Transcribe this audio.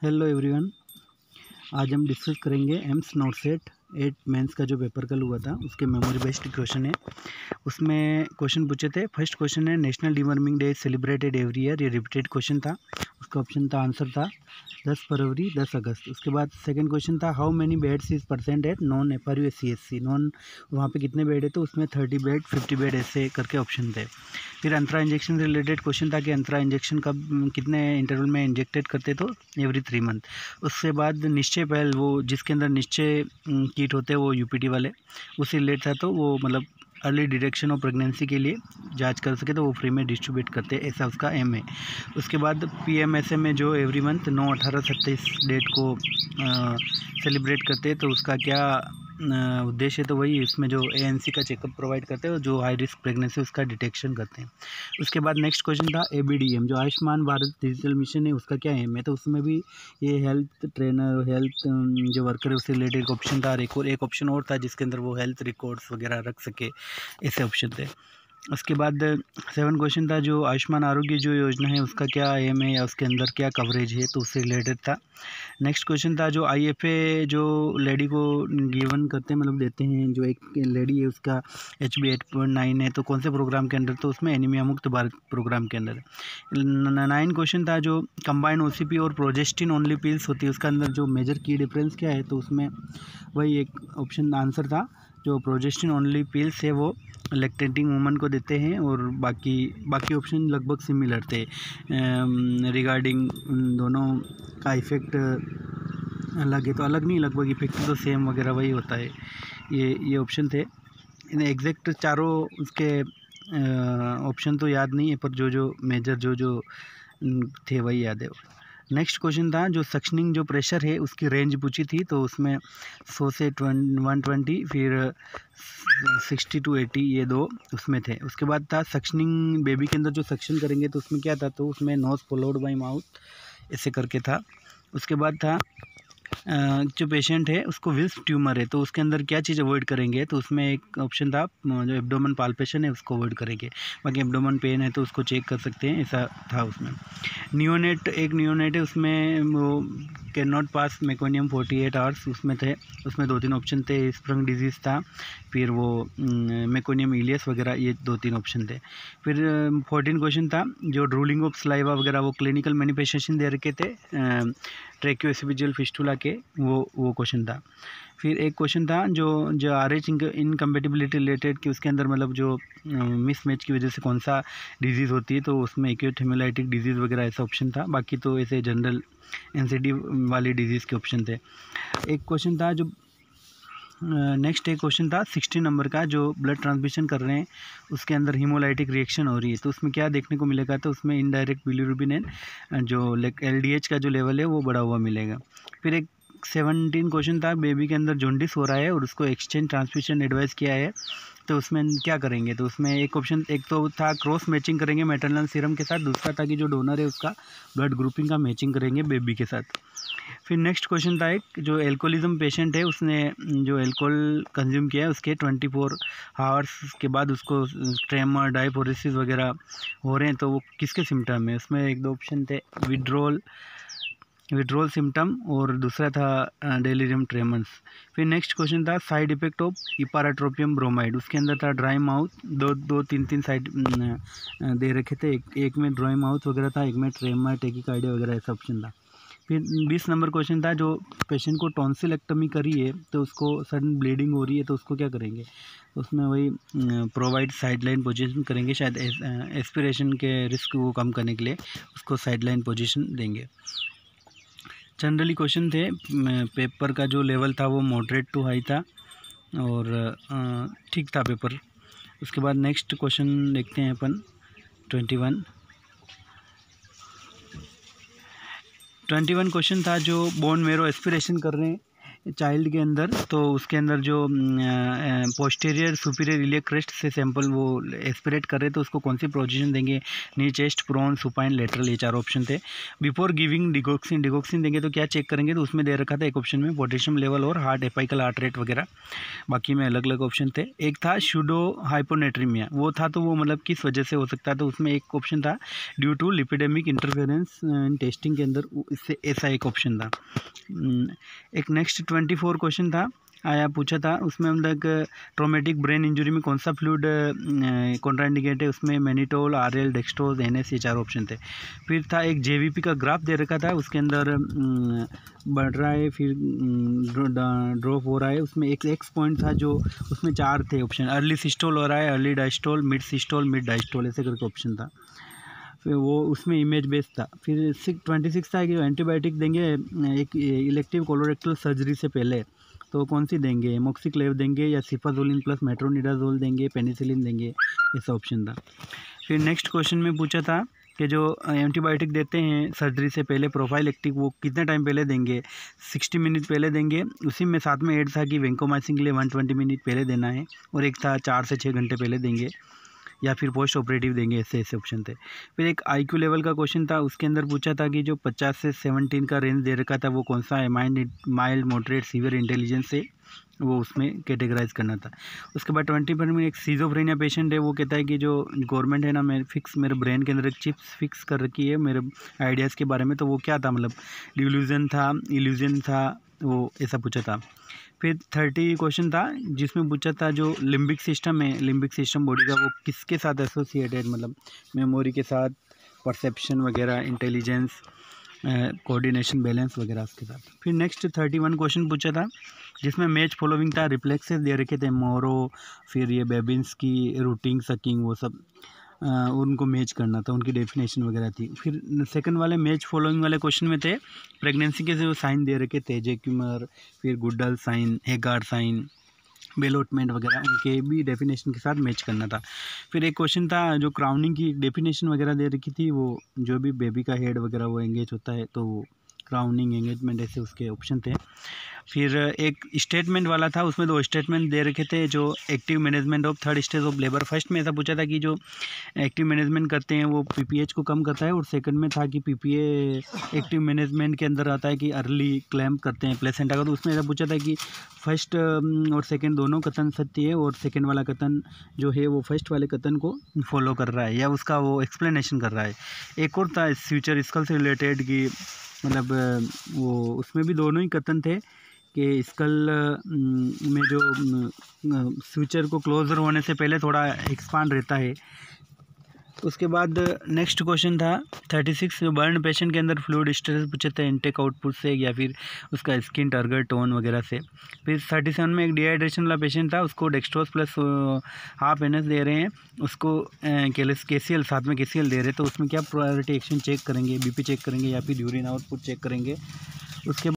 Hello everyone. आज हम discuss करेंगे एम्स नोट सेट 8 मेंस का जो पेपर कल हुआ था उसके मेमोरी बेस्ड क्वेश्चन है। उसमें क्वेश्चन पूछे थे। फर्स्ट क्वेश्चन है national deworming day celebrated every year. ये रिपीटेड क्वेश्चन था। उसका ऑप्शन था आंसर था 10 फरवरी 10 अगस्त। उसके बाद सेकंड क्वेश्चन था how many beds is percent at non FRUSCSC। Non वहाँ पे कितने बेड है तो उसमें 30 बेड 50 बेड ऐसे करके ऑप्शन थे। फिर अंतरा इंजेक्शन रिलेटेड क्वेश्चन था कि अंतरा इंजेक्शन कब कितने इंटरवल में इंजेक्टेड करते तो एवरी 3 मंथ। उसके बाद निश्चय पहल वो जिसके अंदर निश्चय किट होते हैं वो UPT वाले उससे रिलेटेड था, तो वो मतलब अर्ली डिटेक्शन ऑफ प्रेगनेंसी के लिए जांच कर सके तो वो फ्री में डिस्ट्रीब्यूट करते हैं, ऐसा उसका एम है। उसके बाद PMSA में जो एवरी मंथ 9, 18, 27 डेट को सेलिब्रेट करते हैं तो उसका क्या उद्देश्य है, तो वही इसमें जो ANC का चेकअप प्रोवाइड करते हैं जो हाई रिस्क प्रेगनेंसी उसका डिटेक्शन करते हैं। उसके बाद नेक्स्ट क्वेश्चन था ABDM जो आयुष्मान भारत डिजिटल मिशन है उसका क्या एम है, तो उसमें भी ये हेल्थ ट्रेनर हेल्थ जो वर्कर है उससे रिलेटेड ऑप्शन था। एक ऑप्शन और था जिसके अंदर वो हेल्थ रिकॉर्ड्स वगैरह रख सके, ऐसे ऑप्शन थे। उसके बाद 7 क्वेश्चन था जो आयुष्मान आरोग्य जो योजना है उसका क्या एम है या उसके अंदर क्या कवरेज है, तो उससे रिलेटेड था। नेक्स्ट क्वेश्चन था जो IFA जो लेडी को गिवन करते हैं मतलब देते हैं, जो एक लेडी है उसका HB 8.9 है तो कौन से प्रोग्राम के अंदर, तो उसमें एनीमिया मुक्त भारत प्रोग्राम के अंदर। 9 क्वेश्चन था जो कंबाइंड OCP और प्रोजेस्टिन ओनली पिल्स होती है उसका अंदर जो मेजर की डिफरेंस क्या है, तो उसमें वही एक ऑप्शन आंसर था जो प्रोजेस्टिन ओनली पिल्स है वो लैक्टेटिंग वुमन को देते हैं और बाकी ऑप्शन लगभग सिमिलर थे रिगार्डिंग दोनों का इफ़ेक्ट अलग है तो अलग नहीं, लगभग इफेक्ट तो सेम वगैरह वही होता है। ये ऑप्शन थे। इन एग्जैक्ट चारों उसके ऑप्शन तो याद नहीं है पर जो मेजर जो थे वही याद है। नेक्स्ट क्वेश्चन था जो सक्शनिंग जो प्रेशर है उसकी रेंज पूछी थी, तो उसमें 100 से 120 फिर 60 to 80 ये दो उसमें थे। उसके बाद था सक्शनिंग बेबी के अंदर जो सक्शन करेंगे तो उसमें क्या था, तो उसमें नोज फॉलोड बाय माउथ ऐसे करके था। उसके बाद था जो पेशेंट है उसको विल्स ट्यूमर है तो उसके अंदर क्या चीज़ अवॉइड करेंगे, तो उसमें एक ऑप्शन था जो एब्डोमेन पाल्पेशन है उसको अवॉइड करेंगे, बाकी एब्डोमेन पेन है तो उसको चेक कर सकते हैं, ऐसा था उसमें। एक नियोनेट है उसमें वो can not pass meconium 48 hours उसमें थे। उसमें 2-3 ऑप्शन थे, स्प्रंग डिजीज़ था, फिर वो मेकोनियम इलियस वगैरह, ये 2-3 ऑप्शन थे। फिर 14 क्वेश्चन था जो ड्रूलिंग ऑफ स्लाइवा वगैरह वो क्लिनिकल मैनिफेस्टेशन दे रखे थे ट्रैकियोएसिपिजियल फिस्टुला के, वो क्वेश्चन था। फिर एक क्वेश्चन था जो RH इनकम्पेटिबिलिटी रिलेटेड कि उसके अंदर मतलब जो मिसमैच की वजह से कौन सा डिजीज़ होती है, तो उसमें एक्यूट हेमोलाइटिक डिजीज़ वगैरह ऐसा ऑप्शन था, बाकी तो ऐसे जनरल NCD वाली डिजीज़ के ऑप्शन थे। एक क्वेश्चन था जो नेक्स्ट एक क्वेश्चन था 60 नंबर का जो ब्लड ट्रांसमिशन कर रहे हैं उसके अंदर हीमोलाइटिक रिएक्शन हो रही है, तो उसमें क्या देखने को मिलेगा, तो उसमें इनडायरेक्ट बिलिरुबिन जो LDH का जो लेवल है वो बढ़ा हुआ मिलेगा। फिर एक 17 क्वेश्चन था बेबी के अंदर जॉन्डिस हो रहा है और उसको एक्सचेंज ट्रांसमिशन एडवाइस किया है, तो उसमें क्या करेंगे, तो उसमें एक तो था क्रॉस मैचिंग करेंगे मैटरनल सीरम के साथ, दूसरा था कि जो डोनर है उसका ब्लड ग्रुपिंग का मैचिंग करेंगे बेबी के साथ। फिर नेक्स्ट क्वेश्चन था एक जो एल्कोहलिज्म पेशेंट है उसने जो एल्कोहल कंज्यूम किया है उसके 24 आवर्स के बाद उसको ट्रेमर डायफोरेसिस वगैरह हो रहे हैं, तो वो किसके सिम्टम है, उसमें 1-2 ऑप्शन थे विड्रॉल सिम्टम और दूसरा था डेलिरियम ट्रेमर्स। फिर नेक्स्ट क्वेश्चन था साइड इफेक्ट ऑफ इपाराट्रोपियम ब्रोमाइड, उसके अंदर था ड्राई माउथ, 2-3 साइड दे रखे थे, एक में ड्राई माउथ वगैरह था, एक में ट्रेमर टेकिकार्डिया वगैरह ऐसा ऑप्शन था। फिर 20 नंबर क्वेश्चन था जो पेशेंट को टॉन्सिलेक्टमी करी है तो उसको सडन ब्लीडिंग हो रही है तो उसको क्या करेंगे, उसमें वही प्रोवाइड साइडलाइन पोजीशन करेंगे, शायद एस्पिरेशन के रिस्क को कम करने के लिए उसको साइडलाइन पोजीशन देंगे। जनरली क्वेश्चन थे, पेपर का जो लेवल था वो मॉडरेट टू हाई था और ठीक था पेपर। उसके बाद नेक्स्ट क्वेश्चन देखते हैं अपन 21 क्वेश्चन था जो बोन मेरो एस्पिरेशन कर रहे हैं चाइल्ड के अंदर, तो उसके अंदर जो पोस्टीरियर सुपीरियर इलियक क्रेस्ट से सैंपल वो एस्पिरेट कर रहे तो उसको कौन सी पोजीशन देंगे, नी, चेस्ट, प्रोन, सुपाइन, लेटरल, ये 4 ऑप्शन थे। बिफोर गिविंग डिगोक्सिन देंगे तो क्या चेक करेंगे, तो उसमें दे रखा था एक ऑप्शन में पोटेशियम लेवल और हार्ट एपाइकल हार्ट रेट वगैरह, बाकी में अलग अलग ऑप्शन थे। एक था शूडो हाइपोनेट्रीमिया, वो था तो वो मतलब किस वजह से हो सकता है, तो उसमें एक ऑप्शन था due to lipidemic interference in testing के अंदर, इससे ऐसा एक ऑप्शन था। एक नेक्स्ट 24 क्वेश्चन था आया पूछा था, उसमें मतलब ट्रोमेटिक ब्रेन इंजरी में कौन सा फ्लूइड कॉन्ट्राइंडिकेट है, उसमें मैनिटोल, आरएल, डेक्सट्रोज, एनएस, ये 4 ऑप्शन थे। फिर था एक जेवीपी का ग्राफ दे रखा था, उसके अंदर बढ़ रहा है फिर ड्रॉप हो रहा है, उसमें एक एक्स पॉइंट था जो उसमें 4 थे ऑप्शन, अर्ली सिस्टोल हो रहा है, early diastole, mid systole, mid diastole, ऐसे करके ऑप्शन था। फिर वो उसमें इमेज बेस्ड था। फिर 26 था कि एंटीबायोटिक देंगे एक इलेक्टिव कोलोरेक्टल सर्जरी से पहले, तो कौन सी देंगे, एमोक्सिक्लेव देंगे या सिफाजोलिन प्लस मेट्रोनिडाजोल देंगे, पेनिसिलिन देंगे, ऐसा ऑप्शन था। फिर नेक्स्ट क्वेश्चन में पूछा था कि जो एंटीबायोटिक देते हैं सर्जरी से पहले प्रोफाइलेक्टिक, वो कितने टाइम पहले देंगे, 60 मिनट पहले देंगे, उसी में साथ में ऐड था कि वेंकोमाइसिन के लिए 120 मिनट पहले देना है, और एक था 4 से 6 घंटे पहले देंगे, या फिर पोस्ट ऑपरेटिव देंगे, ऐसे ऐसे ऑप्शन थे। फिर एक आईक्यू लेवल का क्वेश्चन था, उसके अंदर पूछा था कि जो 50 से 17 का रेंज दे रखा था वो कौन सा है, माइल्ड, मॉडरेट, सीवियर इंटेलिजेंस से वो उसमें कैटेगराइज करना था। उसके बाद 20 में एक सीजोफ्रेनिया पेशेंट है, वो कहता है कि जो गवर्नमेंट है ना, मेरे ब्रेन के अंदर एक चिप्स फिक्स कर रखी है मेरे आइडियाज़ के बारे में, तो वो क्या था, मतलब डिल्यूजन था, इल्यूजन था, वो ऐसा पूछा था। फिर 30 क्वेश्चन था जिसमें पूछा था जो लिम्बिक सिस्टम है, लिम्बिक सिस्टम बॉडी का, वो किसके साथ एसोसिएटेड, मतलब मेमोरी के साथ, परसेप्शन वगैरह, इंटेलिजेंस, कोऑर्डिनेशन, बैलेंस वगैरह उसके साथ। फिर नेक्स्ट 31 क्वेश्चन पूछा था जिसमें मैच फॉलोइंग था, रिफ्लेक्सेस दे रखे थे, मोरो, फिर ये बेबिन्स की रूटिंग, सकिंग, वो सब उनको मैच करना था, उनकी डेफिनेशन वगैरह थी। फिर सेकंड वाले मैच फॉलोइंग वाले क्वेश्चन में थे प्रेगनेंसी के जो साइन दे रखे थे, जेक्यूमर, फिर गुडल साइन, हेगार्ड साइन, बेलोटमेंट वगैरह, उनके भी डेफिनेशन के साथ मैच करना था। फिर एक क्वेश्चन था जो क्राउनिंग की डेफिनेशन वगैरह दे रखी थी, वो जो भी बेबी का हेड वगैरह वो एंगेज होता है तो वो क्राउनिंग, एंगेजमेंट, ऐसे उसके ऑप्शन थे। फिर एक स्टेटमेंट वाला था, उसमें 2 स्टेटमेंट दे रखे थे, जो active management of 3rd stage of labour. First में ऐसा पूछा था कि जो एक्टिव मैनेजमेंट करते हैं वो पीपीएच को कम करता है, और सेकंड में था कि पीपीए एक्टिव मैनेजमेंट के अंदर आता है कि अर्ली क्लैम्प करते हैं प्लेसेंटा का, तो उसमें ऐसा पूछा था कि फर्स्ट और सेकंड दोनों कथन सत्य है, और सेकंड वाला कथन जो है वो फर्स्ट वाले कथन को फॉलो कर रहा है या उसका वो एक्सप्लेनेशन कर रहा है। एक और था फ्यूचर स्कल से रिलेटेड कि मतलब वो उसमें भी दोनों ही कथन थे कि स्कल में जो फ्यूचर को क्लोजर होने से पहले थोड़ा एक्सपांड रहता है। उसके बाद नेक्स्ट क्वेश्चन था 36, बर्न पेशेंट के अंदर फ्लूइड स्टेटस पूछे थे, इनटेक आउटपुट से या फिर उसका स्किन, टर्गर, टोन वगैरह से। फिर 37 में एक डिहाइड्रेशन वाला पेशेंट था, उसको डेक्सट्रोज प्लस हाफ NS दे रहे हैं, उसको KCL साथ में KCL दे रहे हैं, तो उसमें क्या प्रायोरिटी एक्शन चेक करेंगे, BP चेक करेंगे या फिर यूरिन आउटपुट चेक करेंगे। उसके